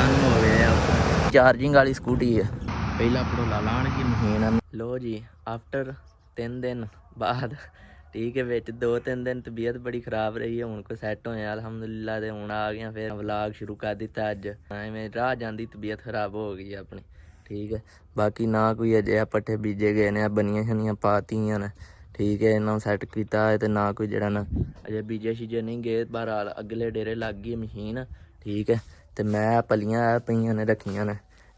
ਕੰਮ ਹੋ ਗਿਆ। ਚਾਰजिंग वाली स्कूटी है। पहला पड़ोला लाने की मशीन। लो जी आफ्टर 3 दिन बाद ठीक है विच 2-3 दिन तबीयत बड़ी खराब रही है। हुण को सैट होए अलहमदुलिल्लाह ते हुण आ गया फिर व्लॉग शुरू कर दिता। अज एवें राह जांदी तबीयत खराब हो गई अपनी ठीक है। बाकी ना कोई अजे पट्ठे बीजे गए ने बनियां शनियां पातियां ने ठीक है। इन्हों सैट किया है तो ना कोई जरा ना अजे बीजे शीजे नहीं गए। बहरहाल अगले डेरे लग गई मशीन ठीक है। तो मैं पलियां पईयां ने रखियां ने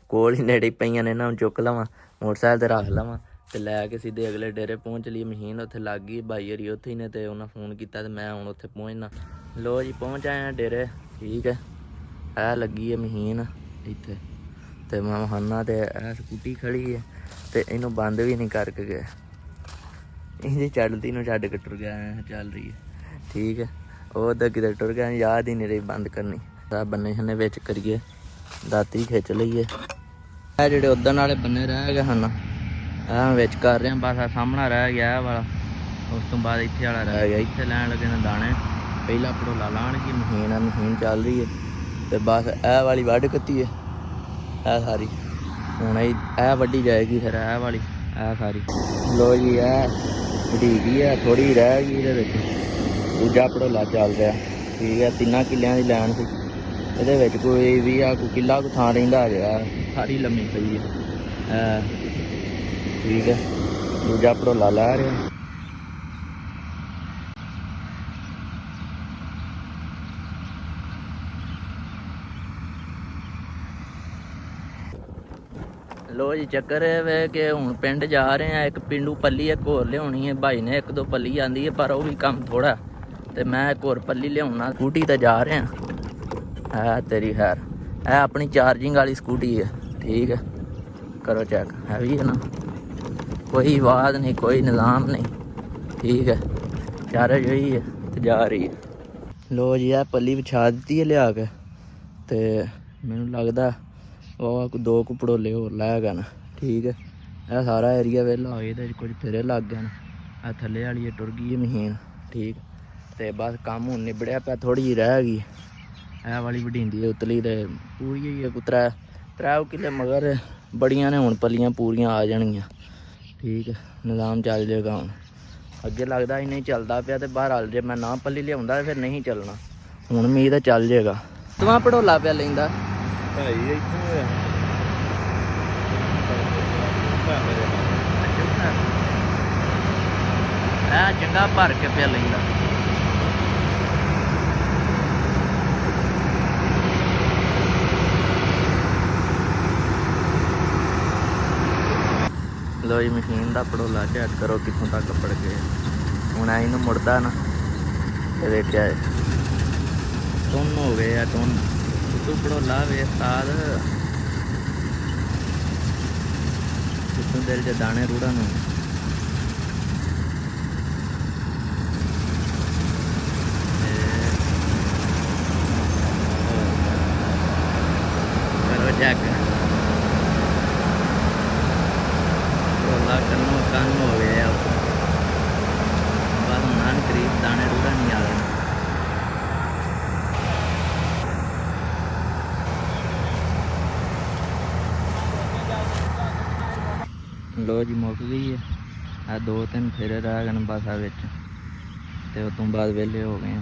कोल ही नेड़े पईयां ने इन्हों चुक लवां मोटरसाइकिल ते रख लवां ते लैके सीधे अगले डेरे पहुँच ली। मशीन उत्थे लग गई भाई हरी उत्थे ही ने ते उन्हें फोन किया तो मैं हुण उत्थे पहुँचना। लो जी पहुँच आए हैं डेरे ठीक है। लगी है मशीन इत्थे ते मैं महाना ते स्कूटी खड़ी है तो इनू बंद भी नहीं करके गए। इहदी चलती नूं छड्ड के टुर गया चल रही है ठीक है। वो तो किते टुर गया याद ही नहीं रही बंद करनी। बन्ने शन्ने विच करिए दाती खिच लईए। जेह्ड़े उधन वाले बन्ने रह गए हैं विच कर रहे हैं बस सामना रह गया वाला। उस तो बाद इत्थे वाला रह गया। इत्थे लैन लगे ने दाने पहला पड़ोला लाने की मशीन है। मशीन चल रही है तो बस वाली वढ़ कती है सारी हुण वड्डी जाएगी फिर वाली सारी। लो जी वढ़ी गई है थोड़ी रह गई ये दूजा पड़ोला चल रहा ठीक है। 3 किल्लियां की लैन सी ये कोई भी कोई किला को थां रहिंदा जिहा सारी लम्मी पई है ठीक है। दूजा पड़ोला लै रहा लो जी चक्कर है वे कि हुण पिंड जा रहे हैं। एक पिंडू पल्ली एक होर लियानी है भाई ने 1-2 पल्ली आंदी है पर वो भी कम थोड़ा तो मैं एक होर पल्ली लियाना। स्कूटी तो जा रहे हैं तेरी खैर अपनी चार्जिंग वाली स्कूटी है ठीक है। करो चेक है भी है ना कोई आवाज़ नहीं कोई निज़ाम नहीं ठीक है। चार्ज यही है तो जा रही है। लो जी पल्ली बिछा दी है लिया के तो मैनू लगता वह 2 पड़ोले होर लै गए न ठीक है। यह सारा एरिया वेला हो गया कुछ फिरे लग गए न थल्ले वाली टुर गई है मशीन ठीक। तो बस काम हूँ निबड़िया पे थोड़ी जी रह गई वाली वढींदी उतली तो पूरी ही है 3 किले मगर बड़ियां ने हुण पलियां पूरियां आ जानियां ठीक है। निज़ाम चल जाएगा हुण अगे लगता ही नहीं चलता पाया तो बहरहाल जे मैं ना पल्ली लिया फिर नहीं चलना। हुण मीं तो चल जाएगा। तूं पड़ोला पिया लैंदा चंगा भर के पिया लैंदा। लो जी मशीन का पड़ोला चेक करो कितों तक पड़ गए। हुण इनू मुड़दा ना देखिया टुन हो गए आ टुन तू पड़ोला वे साल कितों दिल च दाने रूड़ा नू करो चेक कन हो गया बस हुण करीब दाने रूड़ा नहीं आ गए। लो जी मुक गई है 2-3 फेरे रह गए बस तो उस तो बाद वेले हो गए।